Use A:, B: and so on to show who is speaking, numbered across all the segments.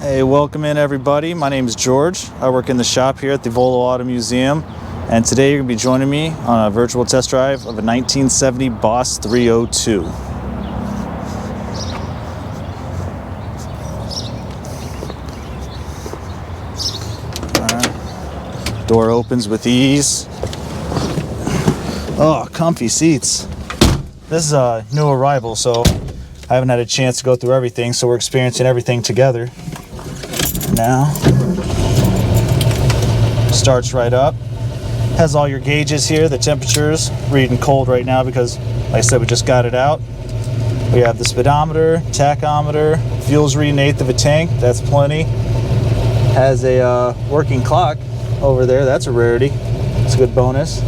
A: Hey, welcome in everybody. My name is George. I work in the shop here at the Volo Auto Museum, and today you're going to be joining me on a virtual test drive of a 1970 Boss 302. Door opens with ease. Oh, comfy seats. This is a new arrival, so I haven't had a chance to go through everything, so we're experiencing everything together. Now, starts right up. Has all your gauges here, the temperatures, reading cold right now because, like I said, we just got it out. We have the speedometer, tachometer, fuel's reading 1/8 of a tank, that's plenty. Has a working clock over there, that's a rarity. It's a good bonus.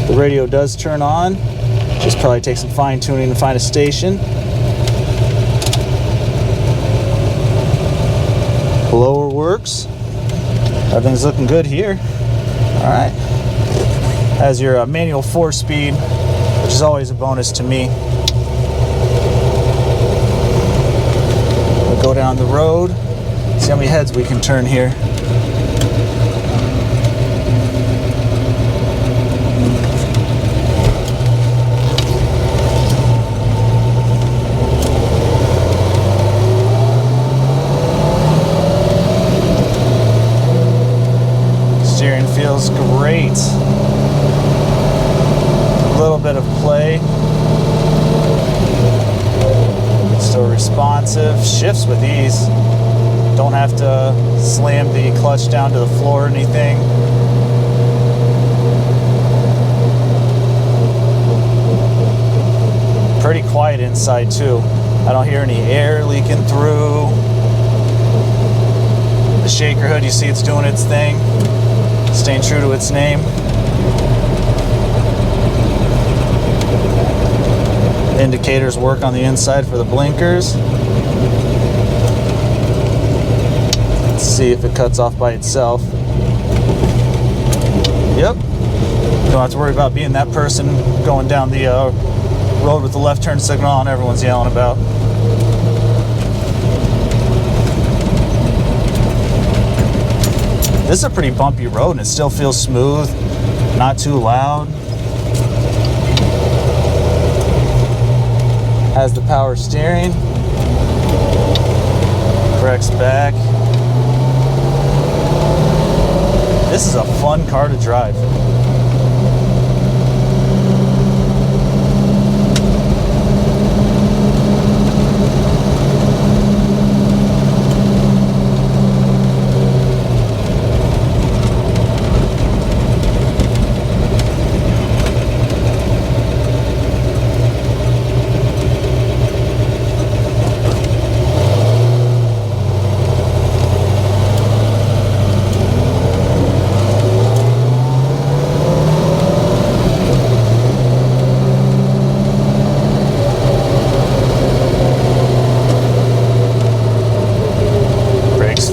A: The radio does turn on, just probably take some fine tuning to find a station. Blower works. Everything's looking good here. All right. Has your manual 4-speed, which is always a bonus to me. We'll go down the road, see how many heads we can turn here. Feels great. A little bit of play. Still responsive. Shifts with ease. Don't have to slam the clutch down to the floor or anything. Pretty quiet inside too. I don't hear any air leaking through. The shaker hood, you see it's doing its thing. Staying true to its name. Indicators work on the inside for the blinkers. Let's see if it cuts off by itself. Yep. Don't have to worry about being that person going down the road with the left turn signal on everyone's yelling about. This is a pretty bumpy road and it still feels smooth, not too loud. Has the power steering. Corrects back. This is a fun car to drive.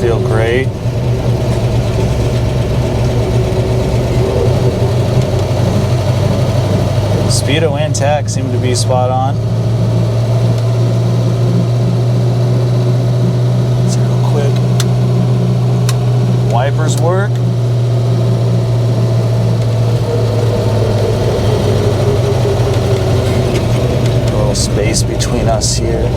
A: Feel great. Speedo and tach seem to be spot on. Let's real quick. Wipers work. A little space between us here.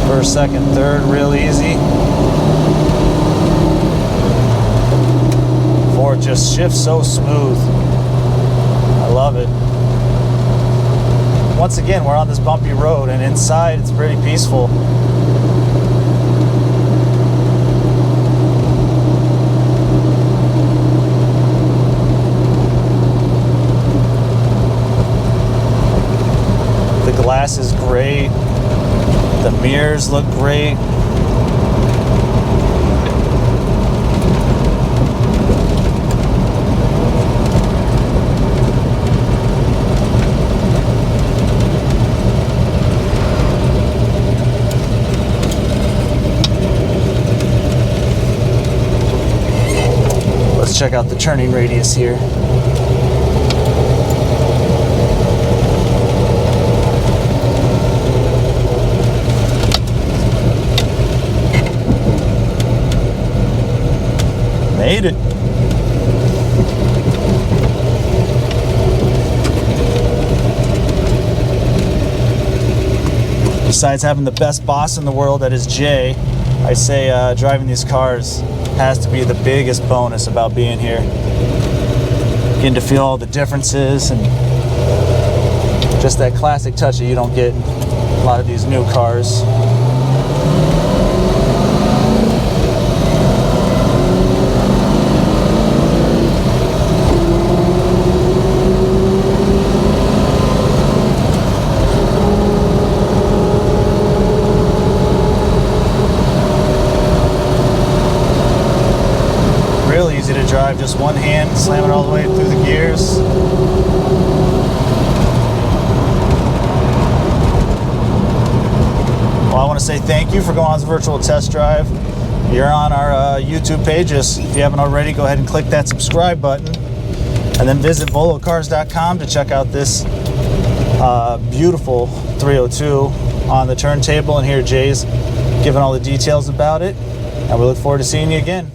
A: First, second, third, real easy. Fourth just shifts so smooth. I love it. Once again, we're on this bumpy road and inside it's pretty peaceful. The glass is great. The mirrors look great. Let's check out the turning radius here. Made it. Besides having the best boss in the world, that is Jay, I say driving these cars has to be the biggest bonus about being here. Getting to feel all the differences and just that classic touch that you don't get in a lot of these new cars. Really easy to drive, just one hand, slam it all the way through the gears. Well, I want to say thank you for going on this virtual test drive. You're on our YouTube page. If you haven't already, go ahead and click that subscribe button. And then visit volocars.com to check out this beautiful 302 on the turntable. And here Jay's giving all the details about it. And we look forward to seeing you again.